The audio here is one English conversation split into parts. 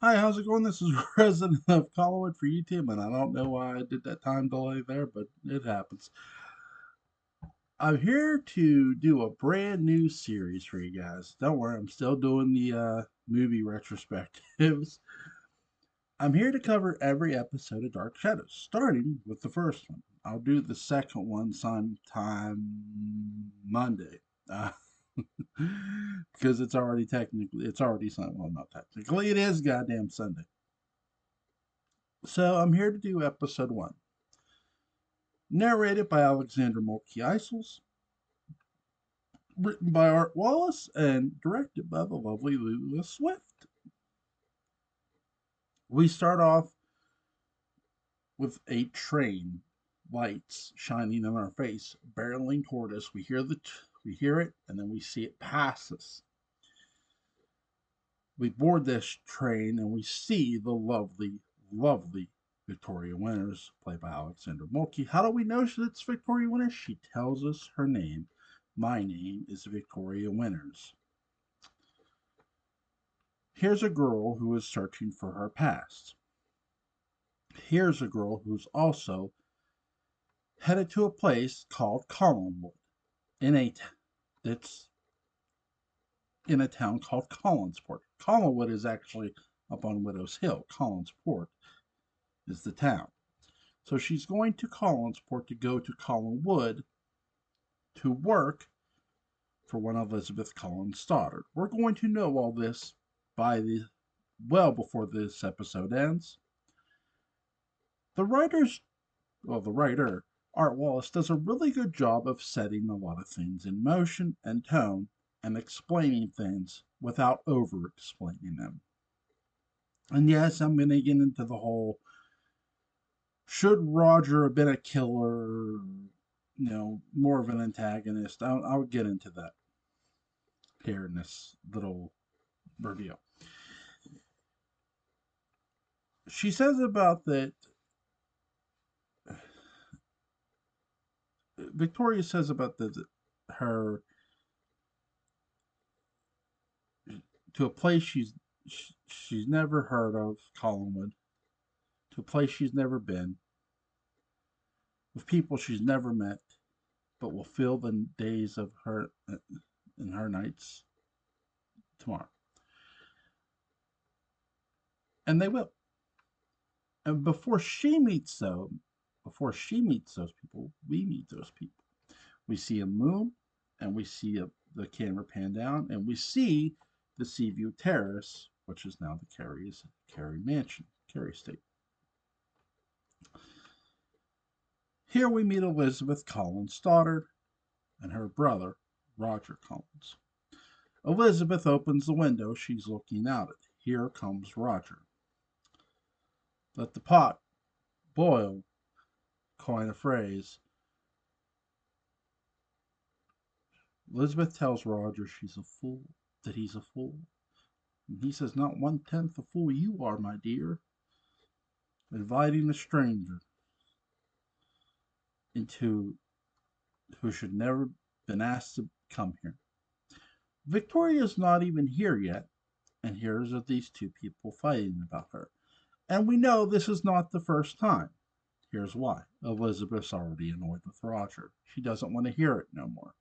Hi, how's it going? This is Resident of Collinwood for YouTube, and I don't know why I did that time delay there, but it happens. I'm here to do a brand new series for you guys. Don't worry, I'm still doing the movie retrospectives. I'm here to cover every episode of Dark Shadows, starting with the first one. I'll do the second one sometime Monday. Uh, because it's already Sunday. Well, not technically, it is goddamn Sunday. So I'm here to do episode one, narrated by Alexander Mulkey Isles, written by Art Wallace, and directed by the lovely Lula Swift. We start off with a train, lights shining in our face, barreling toward us. We hear it, and then we see it pass us. We board this train, and we see the lovely, lovely Victoria Winters, played by Alexander Mulkey. How do we know that it's Victoria Winters? She tells us her name. My name is Victoria Winters. Here's a girl who is searching for her past. Here's a girl who's also headed to a place called Collinwood, in a that's in a town called Collinsport. Collinwood is actually up on Widow's Hill. Collinsport is the town. So she's going to Collinsport to go to Collinwood to work for one Elizabeth Collins' daughter. We're going to know all this by the well before this episode ends. The writers, the writer, Art Wallace, does a really good job of setting a lot of things in motion and tone and explaining things without over explaining them. And yes, I'm going to get into the whole should Roger have been a killer, more of an antagonist. I'll get into that here in this little review. She says about that, Victoria says about her to a place she's never heard of, Collinwood, to a place she's never been, with people she's never met, but will fill the days of her and her nights tomorrow. And they will. And before she meets those people, we meet those people. We see a moon, and we see the camera pan down, and we see the Seaview Terrace, which is now the Carey Mansion, Carey Estate. Here we meet Elizabeth Collins' daughter and her brother, Roger Collins. Elizabeth opens the window she's looking out at. Here comes Roger. Let the pot boil, coin a phrase. Elizabeth tells Roger that he's a fool. And he says, not 1/10 the fool you are, my dear, inviting a stranger into who should never been asked to come here. Victoria's not even here yet, and here's of these two people fighting about her. And we know this is not the first time. Here's why. Elizabeth's already annoyed with Roger. She doesn't want to hear it no more.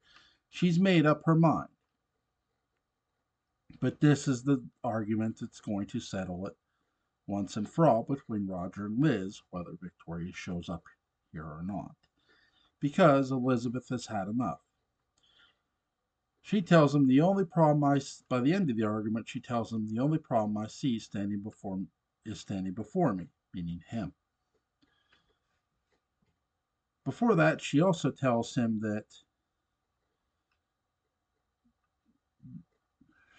She's made up her mind. But this is the argument that's going to settle it once and for all between Roger and Liz, whether Victoria shows up here or not. Because Elizabeth has had enough. She tells him the only problem by the end of the argument, she tells him the only problem I see standing before me, meaning him. Before that, she also tells him that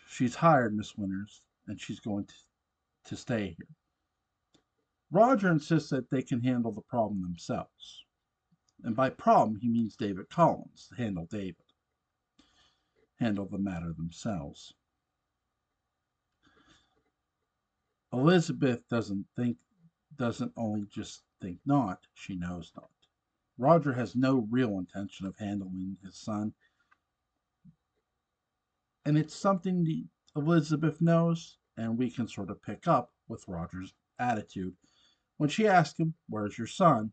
she's hired Miss Winters and she's going to stay here. Roger insists that they can handle the problem themselves. And by problem, he means David Collins, handle the matter themselves. Elizabeth doesn't only just think not, she knows not. Roger has no real intention of handling his son, and it's something Elizabeth knows, And we can sort of pick up with Roger's attitude. When she asks him, "Where's your son?"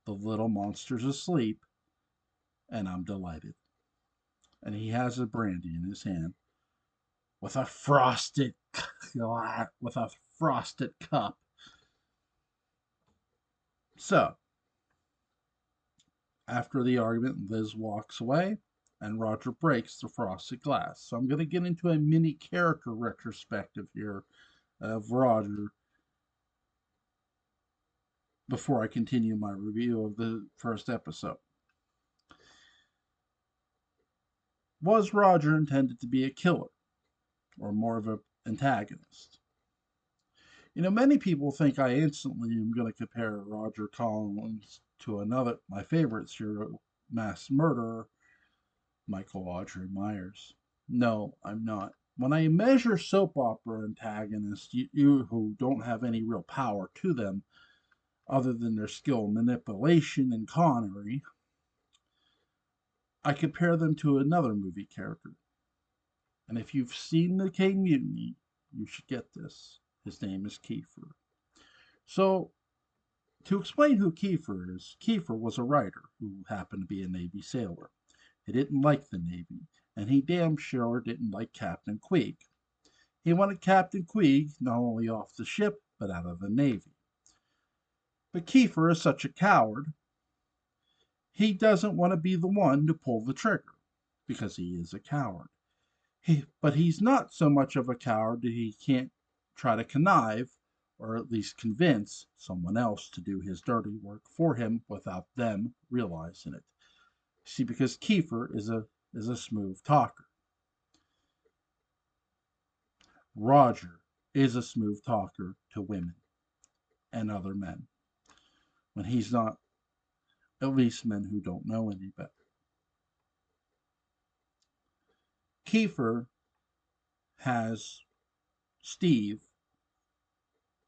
The little monster's asleep, and I'm delighted. And he has a brandy in his hand with a frosted with a frosted cup. So, after the argument, Liz walks away and Roger breaks the frosted glass. So I'm going to get into a mini character retrospective here of Roger before I continue my review of the first episode. Was Roger intended to be a killer or more of an antagonist? Many people think I instantly am going to compare Roger Collins to another, my favorite serial mass murderer, Michael Audrey Myers. No, I'm not. When I measure soap opera antagonists, you who don't have any real power to them, other than their skill in manipulation and connery, I compare them to another movie character. And if you've seen the K Mutiny, you should get this. His name is Kiefer. So, to explain who Kiefer is, Kiefer was a writer who happened to be a Navy sailor. He didn't like the Navy, and he damn sure didn't like Captain Queeg. He wanted Captain Queeg not only off the ship, but out of the Navy. But Kiefer is such a coward, he doesn't want to be the one to pull the trigger, because he is a coward. But he's not so much of a coward that he can't try to connive, or at least convince, someone else to do his dirty work for him without them realizing it. See, because Kiefer is a smooth talker. Roger is a smooth talker to women and other men, when he's not, at least men who don't know any better. Kiefer has Steve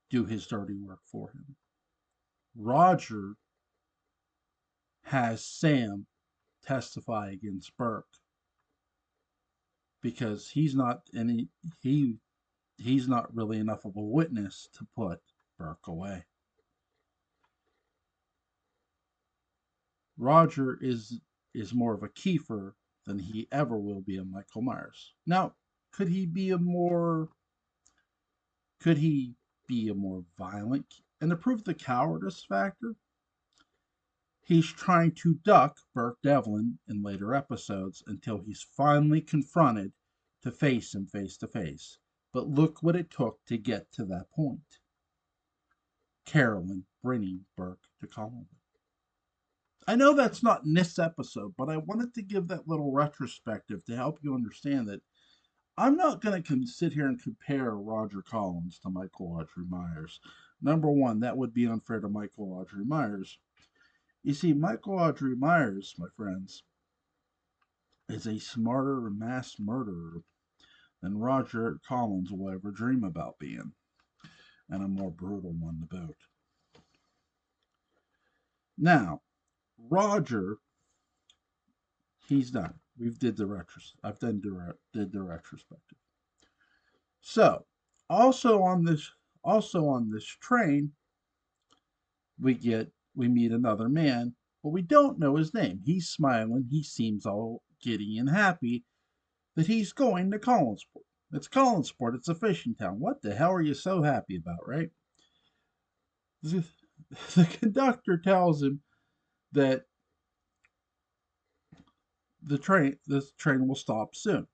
do his dirty work for him. Roger has Sam testify against Burke because he's not really enough of a witness to put Burke away. Roger is more of a Kiefer than he ever will be a Michael Myers. Now, could he be a more violent? And to prove the cowardice factor, he's trying to duck Burke Devlin in later episodes until he's finally confronted to face him face to face. But look what it took to get to that point. Carolyn bringing Burke to Collinwood. I know that's not in this episode, but I wanted to give that little retrospective to help you understand that I'm not going to sit here and compare Roger Collins to Michael Audrey Myers. Number one, that would be unfair to Michael Audrey Myers. You see, Michael Audrey Myers, my friends, is a smarter mass murderer than Roger Collins will ever dream about being, and a more brutal one to boot. Now, Roger, he's done. I've did the retrospective. So, also on this train, we meet another man, but we don't know his name. He's smiling. He seems all giddy and happy that he's going to Collinsport. It's Collinsport. It's a fishing town. What the hell are you so happy about, right? The conductor tells him that this train will stop soon.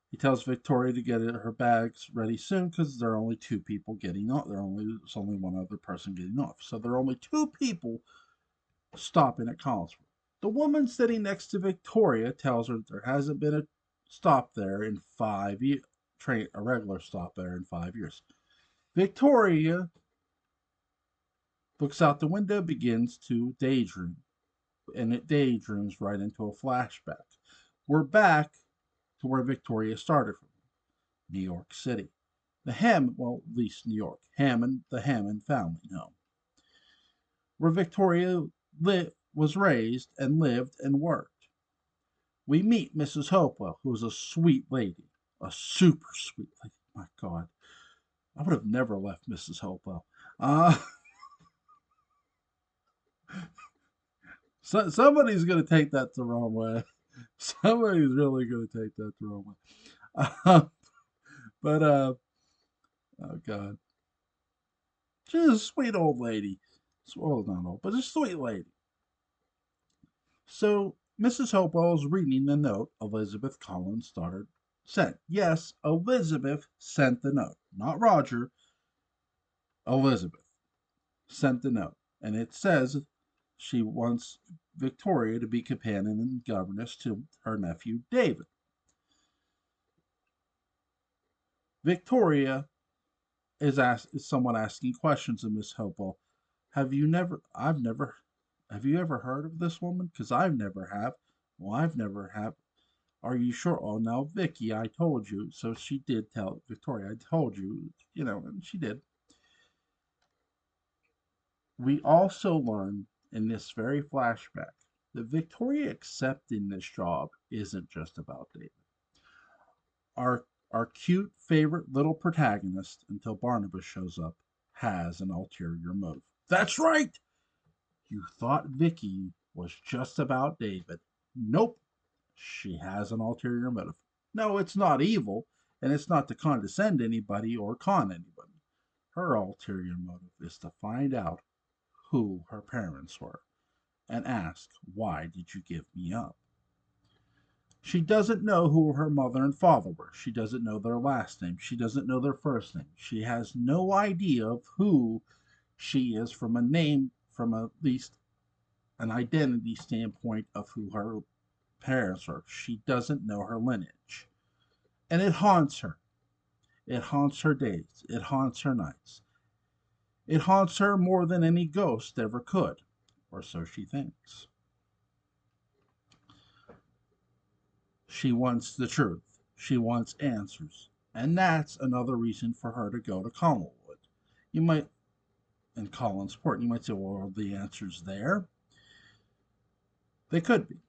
He tells Victoria to get her bags ready soon because there are only two people getting off. There's only one other person getting off. So there are only two people stopping at Collinsworth. The woman sitting next to Victoria tells her there hasn't been a stop there in 5 years, a regular stop there in 5 years. Victoria looks out the window, begins to daydream, and it daydreams right into a flashback. We're back to where Victoria started from, New York City. At least New York, the Hammond family home, where Victoria was raised and lived and worked. We meet Mrs. Hopewell, who's a sweet lady, a super sweet lady. my God. I would have never left Mrs. Hopewell. Uh, somebody's going to take that the wrong way. Somebody's really going to take that the wrong way. But, oh God. She's a sweet old lady. Well, not old, but a sweet lady. So Mrs. Hopewell is reading the note Elizabeth Collins' daughter sent. Yes, Elizabeth sent the note, not Roger. Elizabeth sent the note, and it says she wants Victoria to be companion and governess to her nephew David. Victoria is someone asking questions of Miss Hopewell. Have you ever heard of this woman? Because I've never have. Well, I've never have. Are you sure? Oh, now, Vicky, I told you. So she did tell Victoria, I told you, and she did. We also learn in this very flashback that Victoria accepting this job isn't just about David. Our cute favorite little protagonist, until Barnabas shows up, has an ulterior motive. That's right! You thought Vicky was just about David. Nope. She has an ulterior motive. No, it's not evil, and it's not to condescend anybody or con anybody. Her ulterior motive is to find out who her parents were and ask, why did you give me up? She doesn't know who her mother and father were. She doesn't know their last name. She doesn't know their first name. She has no idea of who she is from a name, from at least an identity standpoint of who her parents are. She doesn't know her lineage. And it haunts her. It haunts her days. It haunts her nights. It haunts her more than any ghost ever could, or so she thinks. She wants the truth. She wants answers. And that's another reason for her to go to Collinwood. You might, in Collinsport, you might say, well, are the answers there? They could be.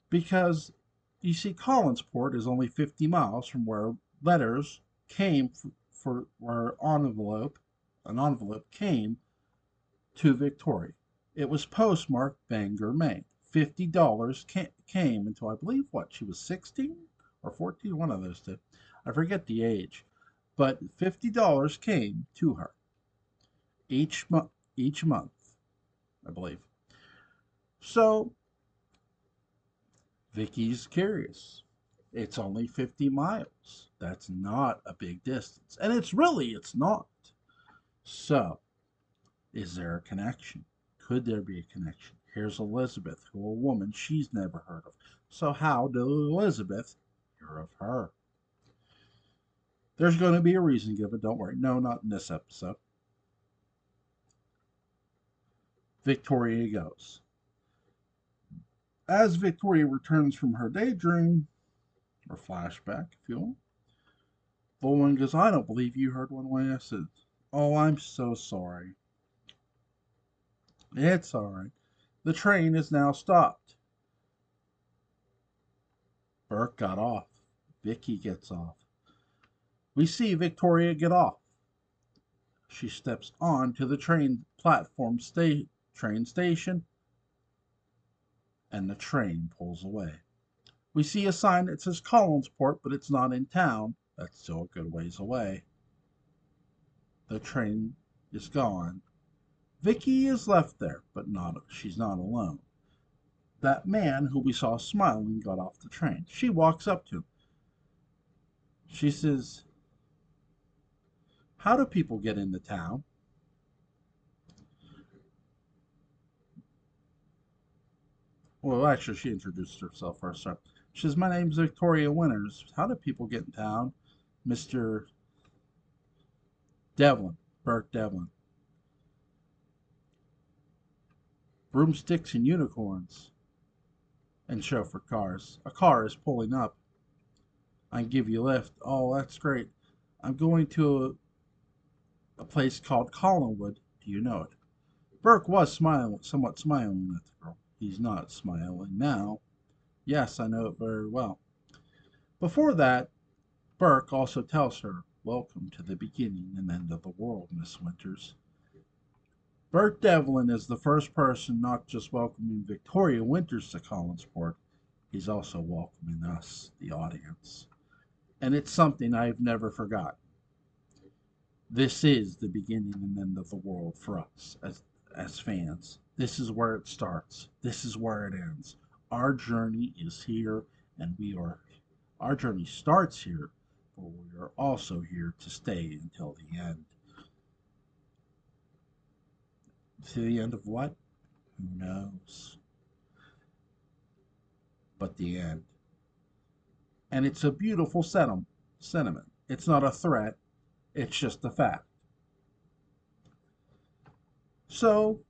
Because, you see, Collinsport is only 50 miles from where letters came for where an envelope came to Victoria. It was postmarked Bangor, Maine. $50 came until I believe what she was 16 or 14, one of those two. I forget the age, but $50 came to her each month, I believe. So Vicky's curious. It's only 50 miles. That's not a big distance, and it's not. So, is there a connection? Could there be a connection? Here's Elizabeth, who a woman she's never heard of. So how did Elizabeth hear of her? There's going to be a reason given, don't worry. No, not in this episode. Victoria goes. As Victoria returns from her daydream, or flashback, if you will, the woman goes, I don't believe you heard one way I said, oh, I'm so sorry. It's all right. The train is now stopped. Burke got off. Vicky gets off. We see Victoria get off. She steps on to the train platform train station, and the train pulls away. We see a sign that says Collinsport, but it's not in town. That's still a good ways away. The train is gone. Vicky is left there, but she's not alone. That man who we saw smiling got off the train. She walks up to him. She says, how do people get into town? Well, actually, she introduced herself first. So she says, my name's Victoria Winters. How do people get in town? Mr. Devlin, Burke Devlin. Broomsticks and unicorns and chauffeur cars. A car is pulling up. I can give you a lift. Oh, that's great. I'm going to a place called Collinwood. Do you know it? Burke was somewhat smiling at the girl. He's not smiling now. Yes, I know it very well. Before that, Burke also tells her Welcome to the beginning and end of the world, Miss Winters. Burke Devlin is the first person not just welcoming Victoria Winters to Collinsport, he's also welcoming us, the audience. And it's something I've never forgotten. This is the beginning and end of the world for us as fans. This is where it starts. This is where it ends. Our journey is here, and our journey starts here, but we are also here to stay until the end. To the end of what? Who knows? But the end. And it's a beautiful sentiment. It's not a threat, it's just a fact. So,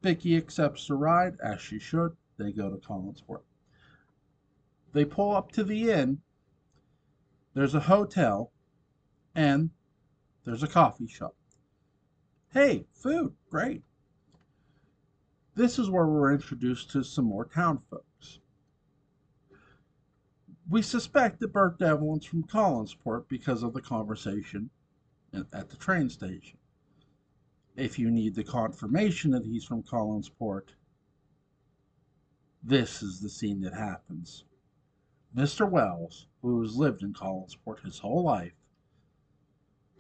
Vicky accepts the ride, as she should. They go to Collinsport. They pull up to the inn. There's a hotel, and there's a coffee shop. Hey, food, great. This is where we're introduced to some more town folks. We suspect that Burke Devlin's from Collinsport because of the conversation at the train station. If you need the confirmation that he's from Collinsport, this is the scene that happens. Mr. Wells, who has lived in Collinsport his whole life,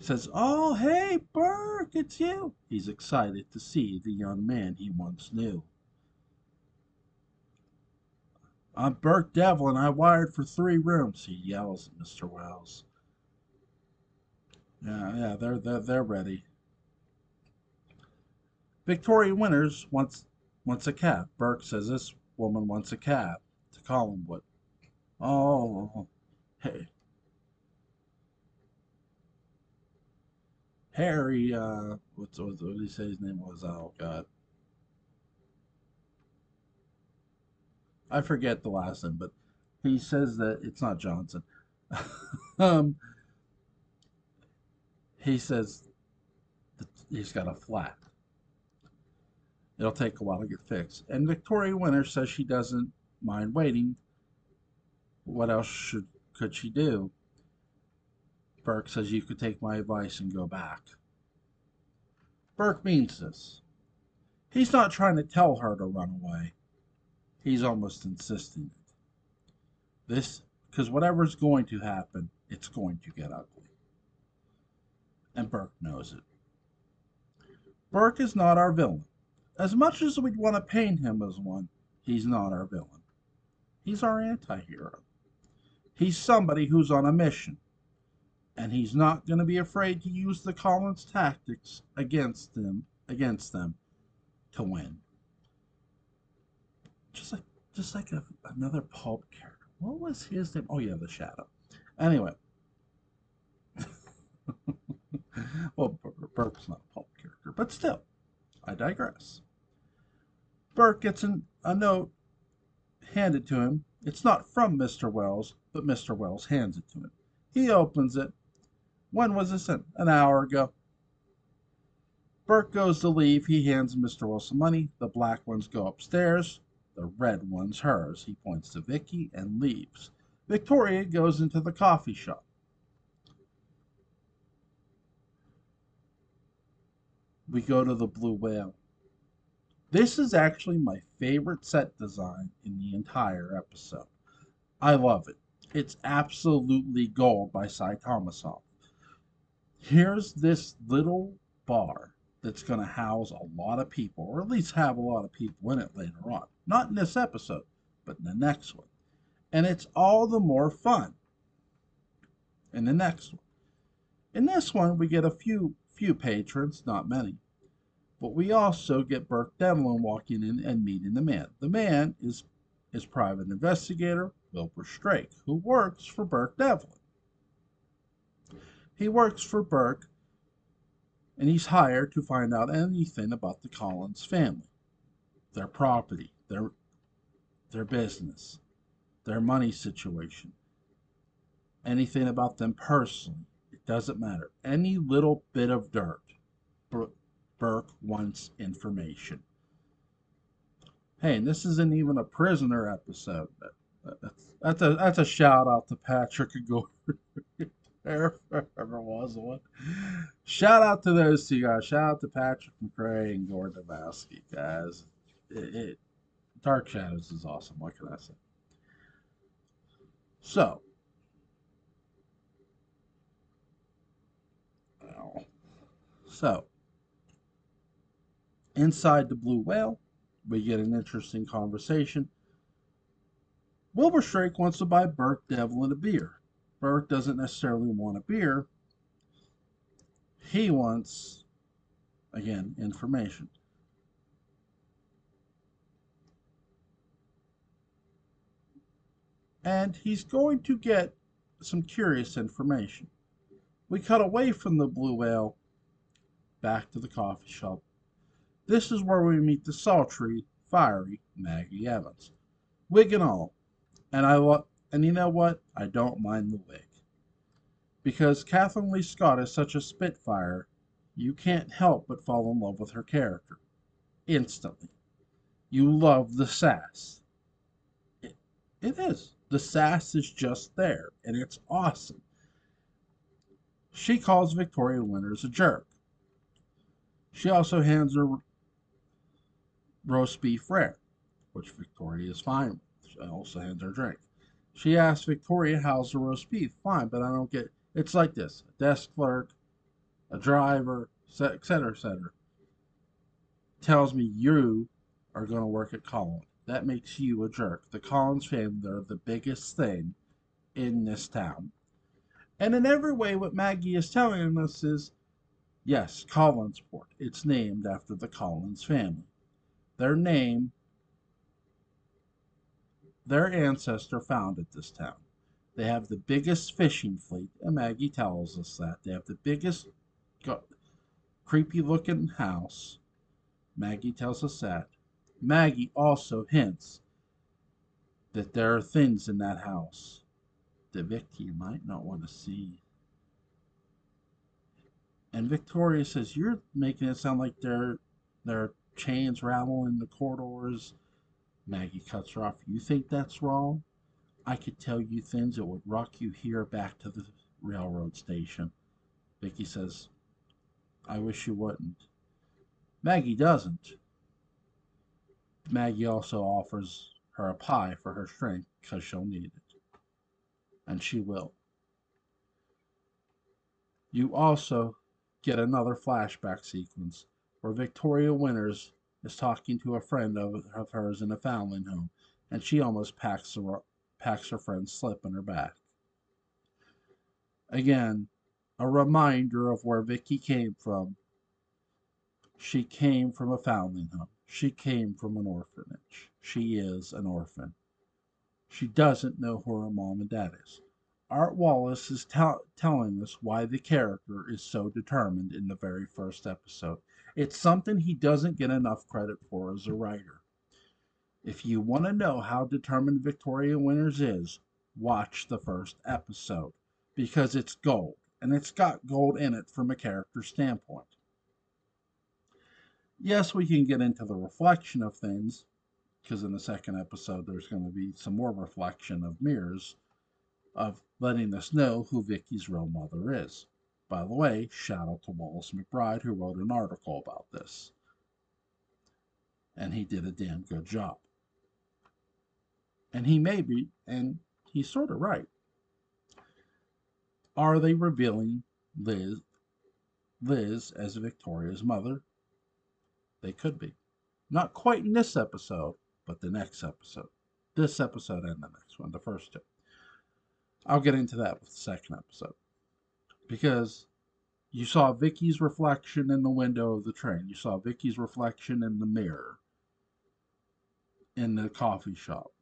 says, "Oh, hey, Burke, it's you." He's excited to see the young man he once knew. "I'm Burke Devlin. I wired for 3 rooms," he yells at Mr. Wells. Yeah, they're ready. Victoria Winters wants a cab. Burke says this woman wants a cab to Collinwood. Oh, hey, Harry. What did he say his name was? Oh God, I forget the last name, but he says that it's not Johnson. um, he says that he's got a flat. It'll take a while to get fixed. And Victoria Winters says she doesn't mind waiting. What else could she do? Burke says you could take my advice and go back. Burke means this. He's not trying to tell her to run away. He's almost insisting it. This, because whatever's going to happen, it's going to get ugly. And Burke knows it. Burke is not our villain. As much as we'd want to paint him as one, he's not our villain. He's our anti hero. He's somebody who's on a mission. And he's not going to be afraid to use the Collins tactics against them to win. Just like another pulp character. What was his name? Oh yeah, the Shadow. Anyway, well, Burke's not a pulp character, but still, I digress. Burke gets a note handed to him. It's not from Mr. Wells, but Mr. Wells hands it to him. He opens it. When was this sent? An hour ago. Burke goes to leave. He hands Mr. Wells some money. The black ones go upstairs. The red one's hers. He points to Vicky and leaves. Victoria goes into the coffee shop. We go to the Blue Whale. This is actually my favorite set design in the entire episode. I love it. It's absolutely gold by Cy Thomasoff. Here's this little bar that's going to house a lot of people, or at least have a lot of people in it later on. Not in this episode, but in the next one. And it's all the more fun in the next one. In this one, we get a few patrons, not many. But we also get Burke Devlin walking in and meeting the man. The man is private investigator Wilbur Strake, who works for Burke Devlin. He works for Burke, and he's hired to find out anything about the Collins family, their property, their business, their money situation, anything about them personally. It doesn't matter. Any little bit of dirt. Burke wants information. Hey, and this isn't even a prisoner episode. That's a shout out to Patrick and Gordon. Ever was the one. Shout out to those two guys. Shout out to Patrick McRae and Gordon Dabowski, guys. Dark Shadows is awesome. What can I say? So, oh, so inside the Blue Whale, we get an interesting conversation. Wilbur Strake wants to buy Burke, Devlin a beer. Burke doesn't necessarily want a beer. He wants, again, information. And he's going to get some curious information. We cut away from the Blue Whale back to the coffee shop. This is where we meet the sultry, fiery Maggie Evans. Wig and all. And you know what? I don't mind the wig. Because Kathleen Lee Scott is such a spitfire, you can't help but fall in love with her character. Instantly. You love the sass. It is. The sass is just there, and it's awesome. She calls Victoria Winters a jerk. She also hands her roast beef rare, which Victoria is fine with. She also hands her a drink. She asks Victoria, how's the roast beef? Fine, but I don't get. It's like this: a desk clerk, a driver, etc., etc., tells me you are going to work at Collins. That makes you a jerk. The Collins family are the biggest thing in this town. And in every way, what Maggie is telling us is, yes, Collinsport. It's named after the Collins family. Their name, their ancestor founded this town. They have the biggest fishing fleet, and Maggie tells us that. They have the biggest creepy looking house. Maggie tells us that. Maggie also hints that there are things in that house that Vicky might not want to see. And Victoria says, you're making it sound like there are chains rattling in the corridors. Maggie cuts her off. You think that's wrong? I could tell you things that would rock you here back to the railroad station. Vicky says, I wish you wouldn't. Maggie doesn't. Maggie also offers her a pie for her strength because she'll need it. And she will. You also get another flashback sequence where Victoria Winters is talking to a friend of hers in a foundling home, and she almost packs her friend's slip in her back. Again, a reminder of where Vicky came from. She came from a foundling home. She came from an orphanage. She is an orphan. She doesn't know who her mom and dad is. Art Wallace is telling us why the character is so determined in the very first episode. It's something he doesn't get enough credit for as a writer. If you want to know how determined Victoria Winters is, watch the first episode. Because it's gold. And it's got gold in it from a character standpoint. Yes, we can get into the reflection of things, because in the second episode there's going to be some more reflection of mirrors, of letting us know who Vicky's real mother is. By the way, shout out to Wallace McBride, who wrote an article about this. And he did a damn good job. And he's sort of right. Are they revealing Liz as Victoria's mother? They could be. Not quite in this episode, but the next episode. This episode and the next one, the first two. I'll get into that with the second episode. Because you saw Vicky's reflection in the window of the train. You saw Vicky's reflection in the mirror in the coffee shop.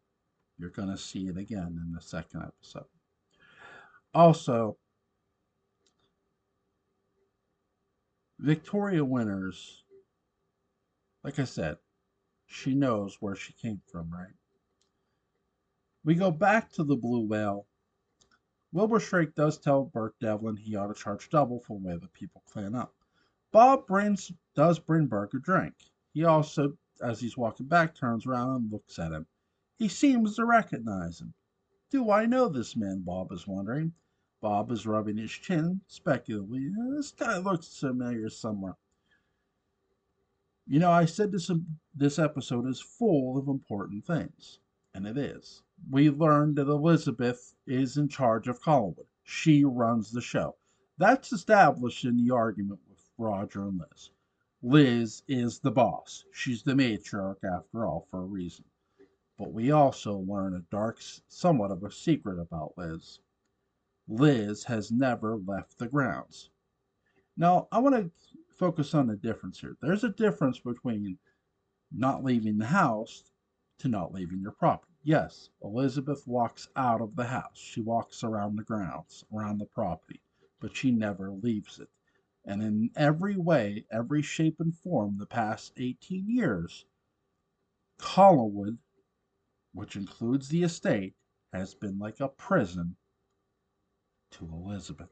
You're going to see it again in the second episode. Also, Victoria Winters, like I said, she knows where she came from, right? We go back to the Blue Whale. Wilbur Strake does tell Burke Devlin he ought to charge double for the way the people clean up. Bob does bring Burke a drink. He also, as he's walking back, turns around and looks at him. He seems to recognize him. Do I know this man, Bob is wondering. Bob is rubbing his chin, speculatively. This guy looks familiar somewhere. I said this episode is full of important things, and it is. We learned that Elizabeth is in charge of Collinwood. She runs the show. That's established in the argument with Roger and Liz. Liz is the boss. She's the matriarch, after all, for a reason. But we also learn a dark, somewhat of a secret about Liz. Liz has never left the grounds. Now, I want to focus on the difference here. There's a difference between not leaving the house to not leaving your property. Yes, Elizabeth walks out of the house. She walks around the grounds, around the property, but she never leaves it. And in every way, every shape and form, the past 18 years, Collinwood, which includes the estate, has been like a prison to Elizabeth.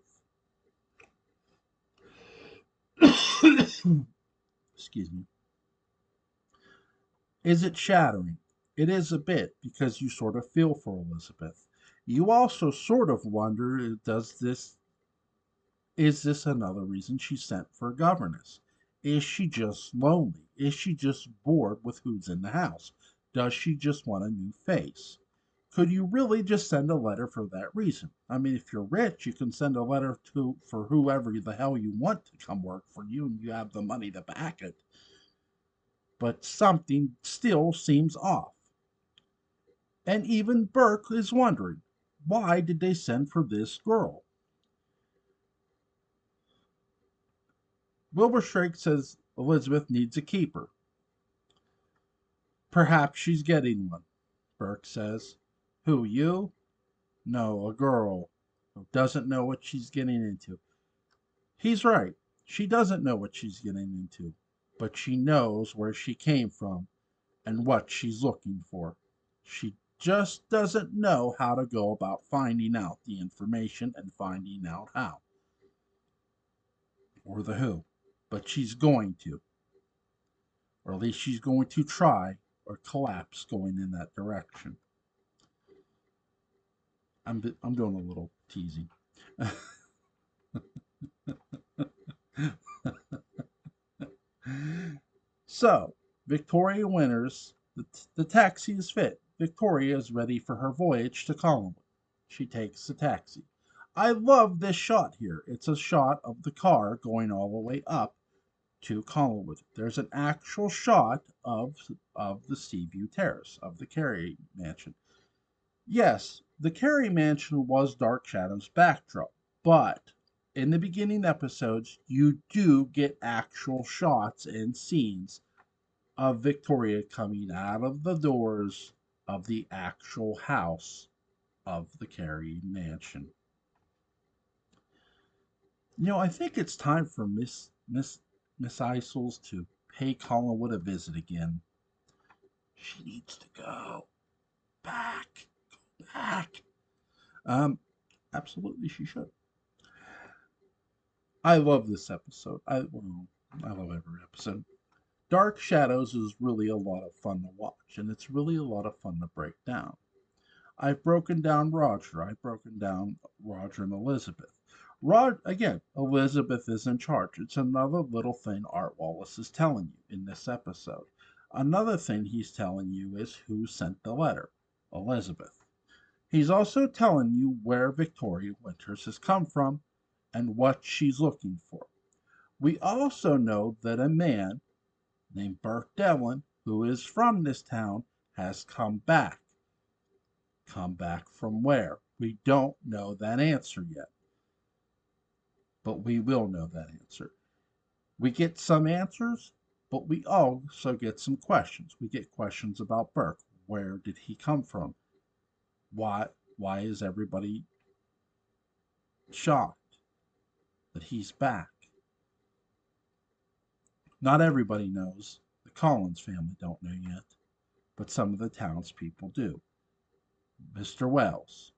Excuse me. Is it shattering? It is a bit, because you sort of feel for Elizabeth. You also sort of wonder, is this another reason she sent for a governess? Is she just lonely? Is she just bored with who's in the house? Does she just want a new face? Could you really just send a letter for that reason? I mean, if you're rich, you can send a letter for whoever the hell you want to come work for you and you have the money to back it. But something still seems off. And even Burke is wondering, why did they send for this girl? Wilbur says Elizabeth needs a keeper. Perhaps she's getting one, Burke says. Who, you? No, a girl who doesn't know what she's getting into. He's right. She doesn't know what she's getting into, but she knows where she came from and what she's looking for. She just doesn't know how to go about finding out the information and finding out how. Or the who. But she's going to. Or at least she's going to try or collapse going in that direction. I'm doing a little teasing. So, Victoria winters. The taxi is fit. Victoria is ready for her voyage to Collinwood. She takes the taxi. I love this shot here. It's a shot of the car going all the way up to Collinwood. There's an actual shot of the Seaview Terrace, of the Carey Mansion. Yes, the Carey Mansion was Dark Shadow's backdrop, but in the beginning episodes, you do get actual shots and scenes of Victoria coming out of the doors of the actual house of the Carey Mansion. I think it's time for Miss Isles to pay Collinwood a visit again. She needs to go back. Go back. Um, Absolutely she should. I love this episode. I love every episode. Dark Shadows is really a lot of fun to watch, and it's really a lot of fun to break down. I've broken down Roger. I've broken down Roger and Elizabeth. Again, Elizabeth is in charge. It's another little thing Art Wallace is telling you in this episode. Another thing he's telling you is who sent the letter, Elizabeth. He's also telling you where Victoria Winters has come from and what she's looking for. We also know that a man named Burke Devlin, who is from this town, has come back. Come back from where? We don't know that answer yet. But we will know that answer. We get some answers, but we also get some questions. We get questions about Burke. Where did he come from? Why is everybody shocked that he's back? Not everybody knows. The Collins family don't know yet, but some of the townspeople do. Mr. Wells.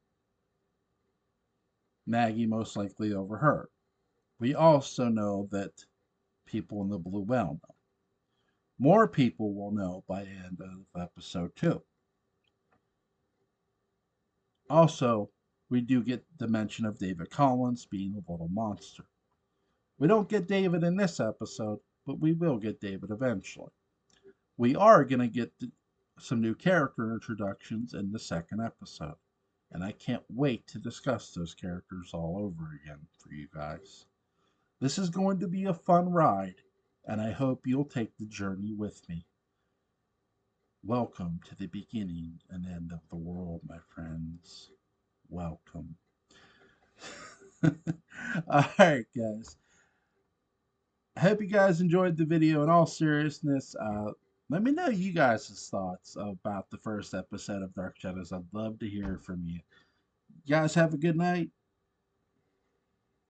Maggie most likely overheard. We also know that people in the Blue Well know. More people will know by the end of episode 2. Also, We do get the mention of David Collins being a little monster. We don't get David in this episode, but we will get David eventually. We are going to get some new character introductions in the second episode, and I can't wait to discuss those characters all over again for you guys. This is going to be a fun ride, and I hope you'll take the journey with me. Welcome to the beginning and end of the world, my friends. Welcome. Alright, guys. I hope you guys enjoyed the video. In all seriousness, let me know you guys' thoughts about the first episode of Dark Shadows. I'd love to hear from you. You guys have a good night.